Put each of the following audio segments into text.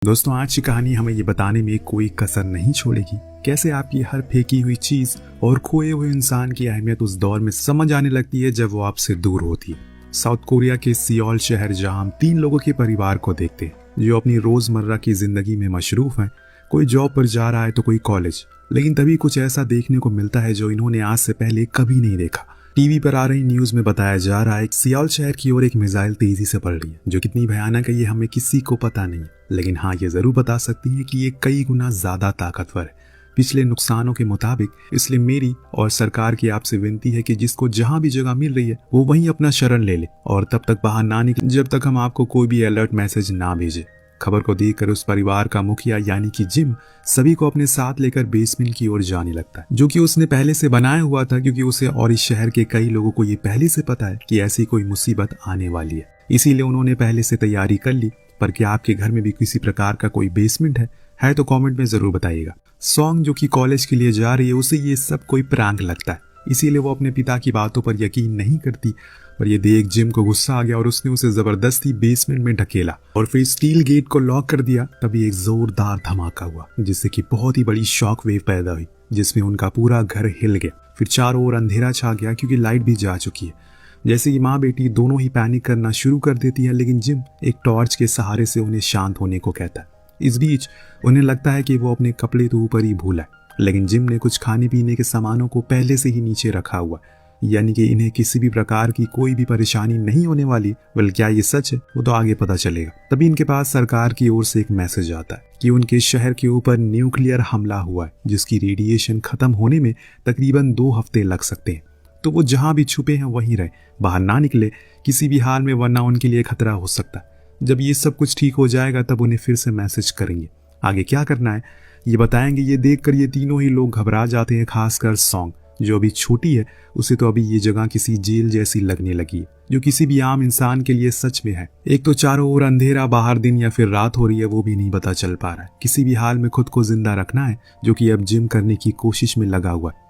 दोस्तों, आज की कहानी हमें ये बताने में कोई कसर नहीं छोड़ेगी कैसे आपकी हर फेंकी हुई चीज और खोए हुए इंसान की अहमियत उस दौर में समझ आने लगती है जब वो आपसे दूर होती है। साउथ कोरिया के सियोल शहर जहां हम 3 लोगों के परिवार को देखते हैं जो अपनी रोजमर्रा की जिंदगी में मशरूफ हैं। कोई जॉब पर जा रहा है तो कोई कॉलेज, लेकिन तभी कुछ ऐसा देखने को मिलता है जो इन्होंने आज से पहले कभी नहीं देखा। टीवी पर आ रही न्यूज में बताया जा रहा है कि सियोल शहर की ओर एक मिसाइल तेजी से बढ़ रही है जो कितनी भयानक है ये हमें किसी को पता नहीं है, लेकिन हाँ ये जरूर बता सकती है कि ये कई गुना ज्यादा ताकतवर है पिछले नुकसानों के मुताबिक। इसलिए मेरी और सरकार की आपसे विनती है कि जिसको जहां भी जगह मिल रही है वो वहीं अपना शरण ले ले और तब तक बाहर ना निकले जब तक हम आपको कोई भी अलर्ट मैसेज ना भेजे। खबर को देखकर उस परिवार का मुखिया यानी कि जिम सभी को अपने साथ लेकर बेसमेंट की ओर जाने लगता है, जो कि उसने पहले से बनाया हुआ था क्योंकि उसे और इस शहर के कई लोगों को ये पहले से पता है कि ऐसी कोई मुसीबत आने वाली है। इसीलिए उन्होंने पहले से तैयारी कर ली। पर क्या आपके घर में भी किसी प्रकार का कोई बेसमेंट है तो कमेंट में जरूर बताइएगा। सॉन्ग जो कि कॉलेज के लिए जा रही है उसे ये सब कोई प्रैंक लगता है, इसीलिए वो अपने पिता की बातों पर यकीन नहीं करती। पर ये देख जिम को गुस्सा आ गया और उसने उसे जबरदस्ती बेसमेंट में ढकेला और फिर स्टील गेट को लॉक कर दिया। तभी एक जोरदार धमाका हुआ जिससे कि बहुत ही बड़ी शॉक वेव पैदा हुई जिसमें उनका पूरा घर हिल गया। फिर चारों ओर अंधेरा छा गया क्योंकि लाइट भी जा चुकी है। जैसे कि माँ बेटी दोनों ही पैनिक करना शुरू कर देती है, लेकिन जिम एक टॉर्च के सहारे से उन्हें शांत होने को कहता है। इस बीच उन्हें लगता है कि वो अपने कपड़े तो ऊपर ही भूला है, लेकिन जिम ने कुछ खाने पीने के सामानों को पहले से ही नीचे रखा हुआ, यानी कि इन्हें किसी भी प्रकार की कोई भी परेशानी नहीं होने वाली। बल्कि क्या ये सच है वो तो आगे पता चलेगा। तभी इनके पास सरकार की ओर से एक मैसेज आता है कि उनके शहर के ऊपर न्यूक्लियर हमला हुआ है जिसकी रेडिएशन खत्म होने में तकरीबन 2 हफ्ते लग सकते हैं। तो वो जहां भी छुपे हैं वहीं रहे, बाहर ना निकले किसी भी हाल में, वरना उनके लिए खतरा हो सकता है। जब ये सब कुछ ठीक हो जाएगा तब उन्हें फिर से मैसेज करेंगे। आगे क्या करना है ये बताएंगे। ये देखकर ये तीनों ही लोग घबरा जाते हैं, खासकर सॉन्ग जो अभी छोटी है। उसे तो अभी ये जगह किसी जेल जैसी लगने लगी है जो किसी भी आम इंसान के लिए सच में है। एक तो चारों ओर अंधेरा, बाहर दिन या फिर रात हो रही है वो भी नहीं पता चल पा रहा है। किसी भी हाल में खुद को जिंदा रखना है, जो कि अब जिम करने की कोशिश में लगा हुआ है।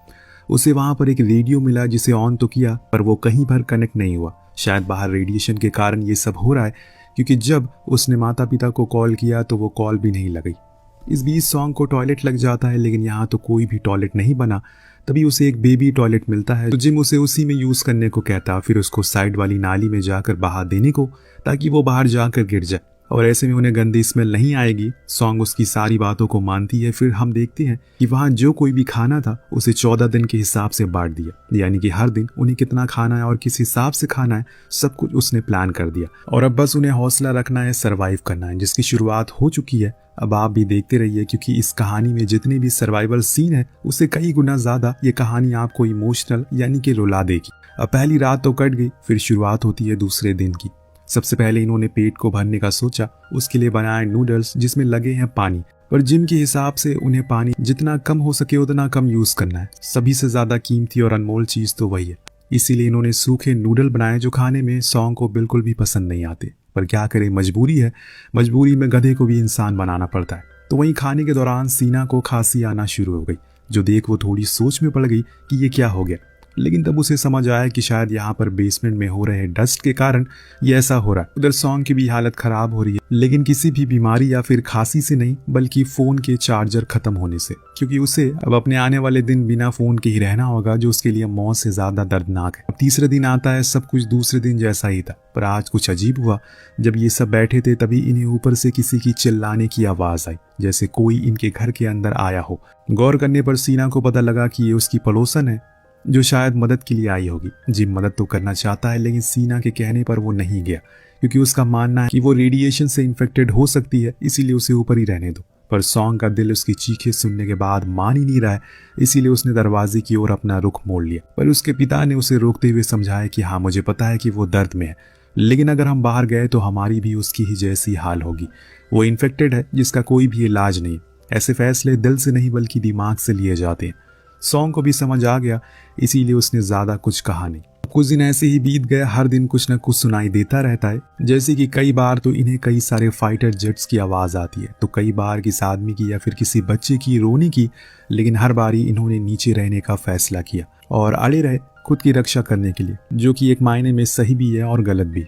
उसे वहां पर एक रेडियो मिला जिसे ऑन तो किया पर वो कहीं पर कनेक्ट नहीं हुआ। शायद बाहर रेडिएशन के कारण ये सब हो रहा है, क्योंकि जब उसने माता पिता को कॉल किया तो वो कॉल भी नहीं लगी। इस बीच सॉन्ग को टॉयलेट लग जाता है, लेकिन यहाँ तो कोई भी टॉयलेट नहीं बना। तभी उसे एक बेबी टॉयलेट मिलता है तो जिम उसे उसी में यूज करने को कहता है, फिर उसको साइड वाली नाली में जाकर बहा देने को ताकि वो बाहर जाकर गिर जाए और ऐसे में उन्हें गंदी स्मेल नहीं आएगी। सॉन्ग उसकी सारी बातों को मानती है। फिर हम देखते हैं कि वहां जो कोई भी खाना था उसे 14 दिन के हिसाब से बांट दिया, यानी कि हर दिन उन्हें कितना खाना है और किस हिसाब से खाना है सब कुछ उसने प्लान कर दिया। और अब बस उन्हें हौसला रखना है, सर्वाइव करना है, जिसकी शुरुआत हो चुकी है। अब आप भी देखते रहिए क्योंकि इस कहानी में जितने भी सर्वाइवल सीन है उससे कई गुना ज्यादा ये कहानी आपको इमोशनल यानी कि रुला देगी। अब पहली रात तो कट गई, फिर शुरुआत होती है दूसरे दिन की। सबसे पहले इन्होंने पेट को भरने का सोचा, उसके लिए बनाए नूडल्स जिसमें लगे हैं पानी। पर जिम के हिसाब से उन्हें पानी जितना कम हो सके उतना कम यूज करना है। सभी से ज्यादा कीमती और अनमोल चीज तो वही है, इसीलिए इन्होंने सूखे नूडल बनाए जो खाने में सॉन्ग को बिल्कुल भी पसंद नहीं आते। पर क्या करे, मजबूरी है, मजबूरी में गधे को भी इंसान बनाना पड़ता है। तो वहीं खाने के दौरान सीना को खांसी आना शुरू हो गई, जो देख वो थोड़ी सोच में पड़ गई कि ये क्या हो गया। लेकिन तब उसे समझ आया कि शायद यहाँ पर बेसमेंट में हो रहे डस्ट के कारण ये ऐसा हो रहा है। उधर सॉन्ग की भी हालत खराब हो रही है, लेकिन किसी भी बीमारी या फिर खांसी से नहीं, बल्कि फोन के चार्जर खत्म होने से, क्योंकि उसे अब अपने आने वाले दिन बिना फोन के ही रहना होगा, जो उसके लिए मौत से ज्यादा दर्दनाक है। अब तीसरे दिन आता है, सब कुछ दूसरे दिन जैसा ही था, पर आज कुछ अजीब हुआ। जब ये सब बैठे थे तभी इन्हें ऊपर से किसी की चिल्लाने की आवाज आई, जैसे कोई इनके घर के अंदर आया हो। गौर करने पर सीना को पता लगा कि ये उसकी पड़ोसन है जो शायद मदद के लिए आई होगी। जिम मदद तो करना चाहता है, लेकिन सीना के कहने पर वो नहीं गया क्योंकि उसका मानना है कि वो रेडिएशन से इन्फेक्टेड हो सकती है, इसीलिए उसे ऊपर ही रहने दो। पर सॉन्ग का दिल उसकी चीखें सुनने के बाद मान ही नहीं रहा है, इसीलिए उसने दरवाजे की ओर अपना रुख मोड़ लिया। पर उसके पिता ने उसे रोकते हुए समझाया कि हाँ मुझे पता है कि वो दर्द में है, लेकिन अगर हम बाहर गए तो हमारी भी उसकी ही जैसी हाल होगी। वो इन्फेक्टेड है जिसका कोई भी इलाज नहीं। ऐसे फैसले दिल से नहीं बल्कि दिमाग से लिए जाते हैं। सॉन्ग को भी समझ आ गया, इसीलिए उसने ज्यादा कुछ कहा नहीं। कुछ दिन ऐसे ही बीत गए, हर दिन कुछ न कुछ सुनाई देता रहता है। जैसे कि कई बार तो इन्हें कई सारे फाइटर जेट्स की आवाज आती है, तो कई बार किसी आदमी की या फिर किसी बच्चे की रोने की, लेकिन हर बारी इन्होंने नीचे रहने का फैसला किया और अड़े रहे खुद की रक्षा करने के लिए, जो कि एक मायने में सही भी है और गलत भी।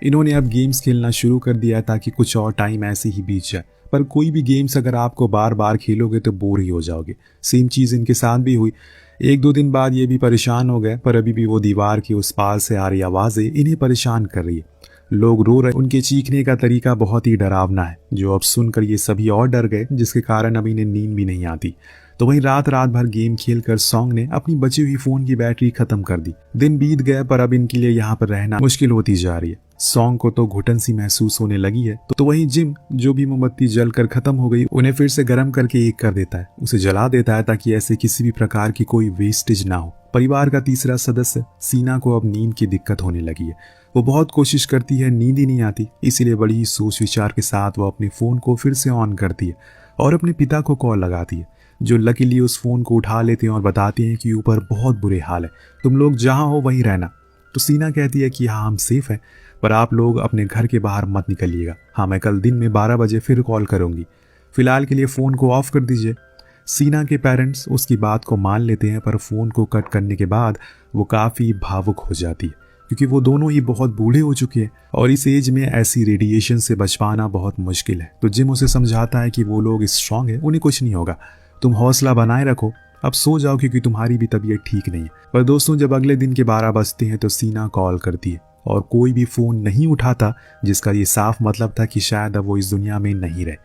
इन्होंने अब गेम्स खेलना शुरू कर दिया ताकि कुछ और टाइम ऐसे ही बीत जाए। पर कोई भी गेम्स अगर आपको बार बार खेलोगे तो बोर ही हो जाओगे। सेम चीज़ इनके साथ भी हुई। एक दो दिन बाद ये भी परेशान हो गए, पर अभी भी वो दीवार के उस पार से आ रही आवाज़ें इन्हें परेशान कर रही है। लोग रो रहे, उनके चीखने का तरीका बहुत ही डरावना है, जो अब सुनकर ये सभी और डर गए, जिसके कारण अब इन्हें नींद भी नहीं आती। तो वहीं रात भर गेम खेलकर सॉन्ग ने अपनी बची हुई फोन की बैटरी खत्म कर दी। दिन बीत गए, पर अब इनके लिए यहाँ पर रहना मुश्किल होती जा रही है। सॉन्ग को तो घुटन सी महसूस होने लगी है। तो वहीं जिम, जो भी मोमबत्ती जलकर खत्म हो गई, उन्हें फिर से गर्म करके एक कर देता है, उसे जला देता है, ताकि ऐसे किसी भी प्रकार की कोई वेस्टेज ना हो। परिवार का तीसरा सदस्य सीना को अब नींद की दिक्कत होने लगी है। वो बहुत कोशिश करती है, नींद ही नहीं आती, इसीलिए बड़ी ही सोच विचार के साथ वो अपने फोन को फिर से ऑन करती है और अपने पिता को कॉल लगाती है, जो लकीली उस फोन को उठा लेते हैं और बताते हैं कि ऊपर बहुत बुरे हाल है, तुम लोग जहां हो वहीं रहना। तो सीना कहती है कि हाँ, हम सेफ हैं, पर आप लोग अपने घर के बाहर मत निकलिएगा। हाँ, मैं कल दिन में 12 बजे फिर कॉल करूंगी, फिलहाल के लिए फ़ोन को ऑफ कर दीजिए। सीना के पेरेंट्स उसकी बात को मान लेते हैं, पर फ़ोन को कट करने के बाद वो काफ़ी भावुक हो जाती है, क्योंकि वो दोनों ही बहुत बूढ़े हो चुके हैं और इस एज में ऐसी रेडिएशन से बच पाना बहुत मुश्किल है। तो जिम उसे समझाता है कि वो लोग स्ट्रांग है, उन्हें कुछ नहीं होगा, तुम हौसला बनाए रखो, अब सो जाओ क्योंकि तुम्हारी भी तबीयत ठीक नहीं है। पर दोस्तों, जब अगले दिन के 12 बजते हैं तो सीना कॉल करती है और कोई भी फ़ोन नहीं उठाता, जिसका ये साफ मतलब था कि शायद अब वो इस दुनिया में नहीं रहे।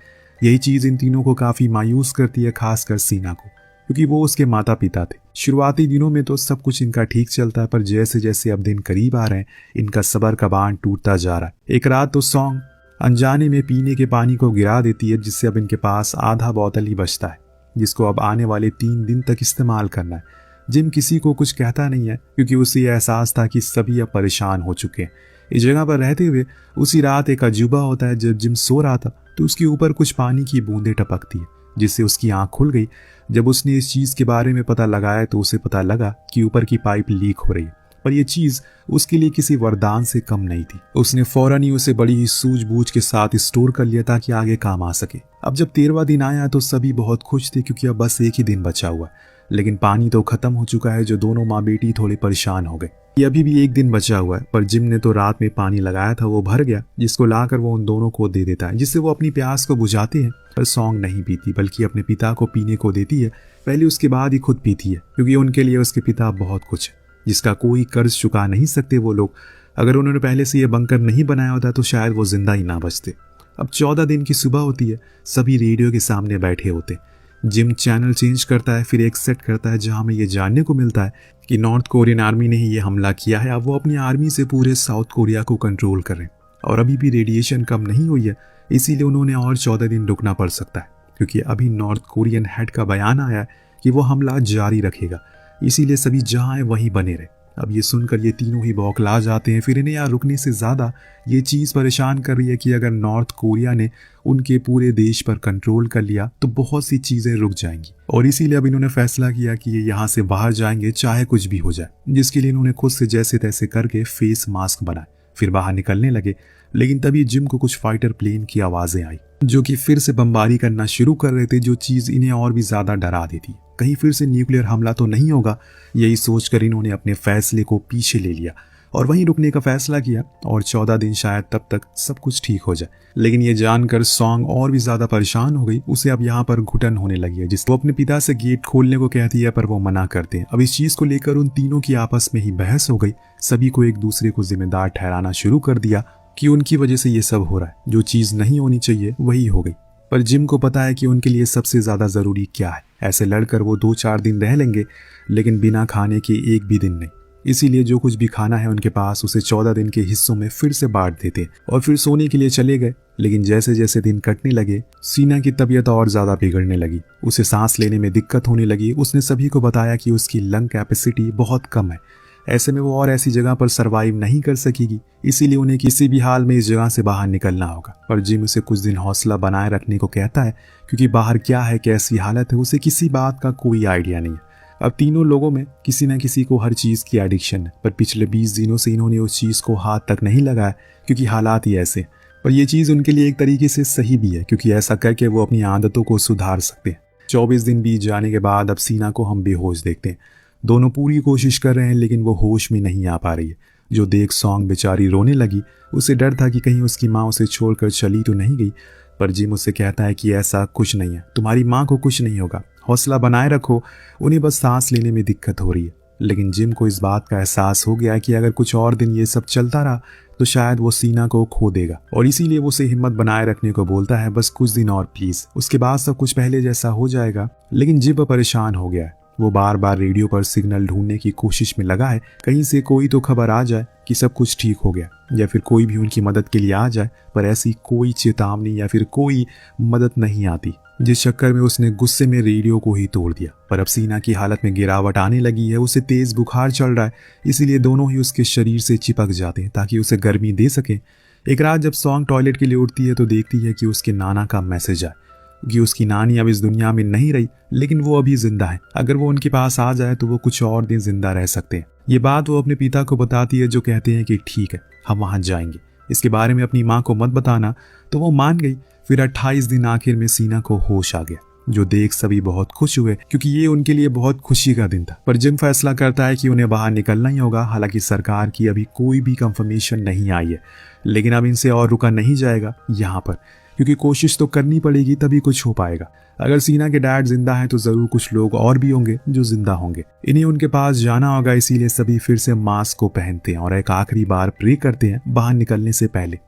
यही चीज़ इन तीनों को काफ़ी मायूस करती है, खासकर सीना को, क्योंकि वो उसके माता पिता थे। शुरुआती दिनों में तो सब कुछ इनका ठीक चलता है, पर जैसे जैसे अब दिन करीब आ रहे हैं, इनका सब्र का बांध टूटता जा रहा है। एक रात तो सॉन्ग अनजाने में पीने के पानी को गिरा देती है, जिससे अब इनके पास आधा बोतल ही बचता है, जिसको अब आने वाले 3 दिन तक इस्तेमाल करना है। जिम किसी को कुछ कहता नहीं है, क्योंकि उसे एहसास था कि सभी अब परेशान हो चुके हैं। इस जगह पर रहते हुए उसी रात एक अजूबा होता है। जब जिम सो रहा था तो उसके ऊपर कुछ पानी की बूंदें टपकती है, जिससे उसकी आंख खुल गई। जब उसने इस चीज़ के बारे में पता लगाया तो उसे पता लगा कि ऊपर की पाइप लीक हो रही है, पर यह चीज़ उसके लिए किसी वरदान से कम नहीं थी। उसने फौरन ही उसे बड़ी ही सूझबूझ के साथ स्टोर कर लिया ताकि आगे काम आ सके। अब जब 13वां दिन आया तो सभी बहुत खुश थे, क्योंकि अब बस एक ही दिन बचा हुआ, लेकिन पानी तो खत्म हो चुका है, जो दोनों माँ बेटी थोड़े परेशान हो गए। ये अभी भी एक दिन बचा हुआ है, पर जिम ने तो रात में पानी लगाया था, वो भर गया, जिसको लाकर वो उन दोनों को दे देता है, जिससे वो अपनी प्यास को बुझाते हैं। पर सॉन्ग नहीं पीती, बल्कि अपने पिता को पीने को देती है। पहले उसके बाद ही खुद पीती है, क्योंकि उनके लिए उसके पिता बहुत कुछ है, जिसका कोई कर्ज चुका नहीं सकते वो लोग। अगर उन्होंने पहले से ये बंकर नहीं बनाया होता तो शायद वो जिंदा ही ना बचते। अब 14 दिन की सुबह होती है, सभी रेडियो के सामने बैठे होते। जिम चैनल चेंज करता है, फिर एक सेट करता है जहां में ये जानने को मिलता है कि नॉर्थ कोरियन आर्मी ने ही ये हमला किया है। अब वो अपनी आर्मी से पूरे साउथ कोरिया को कंट्रोल कर रहे हैं, और अभी भी रेडिएशन कम नहीं हुई है, इसीलिए उन्होंने और 14 दिन रुकना पड़ सकता है, क्योंकि अभी नॉर्थ कोरियन हेड का बयान आया है कि वो हमला जारी रखेगा, इसीलिए सभी जहां है वहीं बने रहे। अब ये सुनकर ये तीनों ही बौखला जाते हैं। फिर इन्हें यहाँ रुकने से ज़्यादा ये चीज़ परेशान कर रही है कि अगर नॉर्थ कोरिया ने उनके पूरे देश पर कंट्रोल कर लिया तो बहुत सी चीज़ें रुक जाएंगी, और इसीलिए अब इन्होंने फैसला किया कि ये यहाँ से बाहर जाएंगे चाहे कुछ भी हो जाए, जिसके लिए इन्होंने खुद से जैसे तैसे करके फेस मास्क बनाए, फिर बाहर निकलने लगे। लेकिन तभी जिम को कुछ फाइटर प्लेन की आवाज़ें आई, जो कि फिर से बमबारी करना शुरू कर रहे थे, जो चीज़ इन्हें और भी ज़्यादा डरा देती। कहीं फिर से न्यूक्लियर हमला तो नहीं होगा, यही सोचकर इन्होंने अपने फैसले को पीछे ले लिया और वहीं रुकने का फैसला किया, और 14 दिन शायद तब तक सब कुछ ठीक हो जाए। लेकिन ये जानकर सॉन्ग और भी ज़्यादा परेशान हो गई। उसे अब यहाँ पर घुटन होने लगी है, जिसको अपने पिता से गेट खोलने को कहती है, पर वो मना करते हैं। अब इस चीज़ को लेकर उन तीनों की आपस में ही बहस हो गई। सभी को एक दूसरे को जिम्मेदार ठहराना शुरू कर दिया कि उनकी वजह से ये सब हो रहा है, जो चीज़ नहीं होनी चाहिए वही हो गई। पर जिम को पता है कि उनके लिए सबसे ज़्यादा ज़रूरी क्या है। ऐसे लड़कर वो 2-4 दिन रह लेंगे, लेकिन बिना खाने के एक भी दिन नहीं। इसीलिए जो कुछ भी खाना है उनके पास, उसे 14 दिन के हिस्सों में फिर से बांट देते और फिर सोने के लिए चले गए। लेकिन जैसे जैसे दिन कटने लगे, सीना की तबीयत और ज़्यादा बिगड़ने लगी। उसे सांस लेने में दिक्कत होने लगी। उसने सभी को बताया कि उसकी लंग कैपेसिटी बहुत कम है, ऐसे में वो और ऐसी जगह पर सरवाइव नहीं कर सकेगी, इसीलिए उन्हें किसी भी हाल में इस जगह से बाहर निकलना होगा। पर जिम उसे कुछ दिन हौसला बनाए रखने को कहता है, क्योंकि बाहर क्या है, कैसी हालत है, उसे किसी बात का कोई आइडिया नहीं है। अब तीनों लोगों में किसी न किसी को हर चीज़ की एडिक्शन है, पर पिछले 20 दिनों से इन्होंने उस चीज़ को हाथ तक नहीं लगाया, क्योंकि हालात ही ऐसे। पर यह चीज़ उनके लिए एक तरीके से सही भी है, क्योंकि ऐसा करके वो अपनी आदतों को सुधार सकते हैं। 24 दिन बीत जाने के बाद अब सीना को हम बेहोश देखते हैं। दोनों पूरी कोशिश कर रहे हैं, लेकिन वो होश में नहीं आ पा रही है। जो देख सॉन्ग बेचारी रोने लगी। उसे डर था कि कहीं उसकी माँ उसे छोड़कर चली तो नहीं गई, पर जिम उससे कहता है कि ऐसा कुछ नहीं है, तुम्हारी माँ को कुछ नहीं होगा, हौसला बनाए रखो, उन्हें बस सांस लेने में दिक्कत हो रही है। लेकिन जिम को इस बात का एहसास हो गया है कि अगर कुछ और दिन ये सब चलता रहा तो शायद वो सीना को खो देगा, और इसीलिए वो उसे हिम्मत बनाए रखने को बोलता है, बस कुछ दिन और प्लीज, उसके बाद सब कुछ पहले जैसा हो जाएगा। लेकिन जिम परेशान हो गया है। वो बार बार रेडियो पर सिग्नल ढूंढने की कोशिश में लगा है, कहीं से कोई तो खबर आ जाए कि सब कुछ ठीक हो गया, या फिर कोई भी उनकी मदद के लिए आ जाए, पर ऐसी कोई चेतावनी या फिर कोई मदद नहीं आती। जिस चक्कर में उसने गुस्से में रेडियो को ही तोड़ दिया। पर अब सीना की हालत में गिरावट आने लगी है, उसे तेज बुखार चल रहा है, इसीलिए दोनों ही उसके शरीर से चिपक जाते हैं ताकि उसे गर्मी दे सके। एक रात जब सॉन्ग टॉयलेट के लिए उठती है तो देखती है कि उसके नाना का मैसेज आया कि उसकी नानी अब इस दुनिया में नहीं रही, लेकिन वो अभी जिंदा है। अगर वो उनके पास आ जाए तो वो कुछ और दिन जिंदा रह सकते हैं। ये बात वो अपने पिता को बताती है, जो कहते हैं कि ठीक है, हम वहां जाएंगे, इसके बारे में अपनी माँ को मत बताना। तो वो मान गई। फिर 28 दिन आखिर में सीना को होश आ गया, जो देख सभी बहुत खुश हुए क्योंकि ये उनके लिए बहुत खुशी का दिन था। पर जिम फैसला करता है कि उन्हें बाहर निकलना ही होगा। हालांकि सरकार की अभी कोई भी कंफर्मेशन नहीं आई है, लेकिन अब इनसे और रुका नहीं जाएगा यहाँ पर, क्योंकि कोशिश तो करनी पड़ेगी, तभी कुछ हो पाएगा। अगर सीना के डैड जिंदा हैं तो जरूर कुछ लोग और भी होंगे जो जिंदा होंगे। इन्हें उनके पास जाना होगा, इसीलिए सभी फिर से मास्क को पहनते हैं और एक आखिरी बार प्रे करते हैं बाहर निकलने से पहले।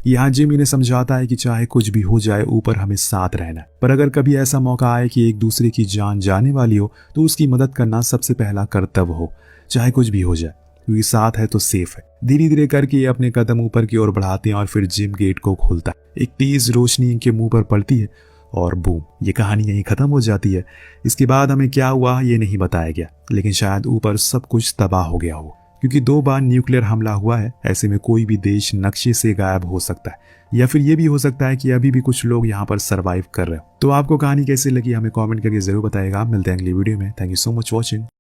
यहाँ जिम इन्हें समझाता है कि चाहे कुछ भी हो जाए, ऊपर हमें साथ रहना है, पर अगर कभी ऐसा मौका आए कि एक दूसरे की जान जाने वाली हो तो उसकी मदद करना सबसे पहला कर्तव्य हो, चाहे कुछ भी हो जाए, क्योंकि साथ है तो सेफ है। धीरे धीरे करके ये अपने कदम ऊपर की ओर बढ़ाते हैं और फिर जिम गेट को खोलता है। एक तेज रोशनी इनके मुंह पर पड़ती है और बूम, ये कहानी यहीं खत्म हो जाती है। इसके बाद हमें क्या हुआ ये नहीं बताया गया, लेकिन शायद ऊपर सब कुछ तबाह हो गया हो, क्योंकि 2 बार न्यूक्लियर हमला हुआ है। ऐसे में कोई भी देश नक्शे से गायब हो सकता है, या फिर ये भी हो सकता है कि अभी भी कुछ लोग यहाँ पर सरवाइव कर रहे हो। तो आपको कहानी कैसी लगी हमें कमेंट करके जरूर बताएगा। मिलते हैं अगली वीडियो में। Thank you so much watching.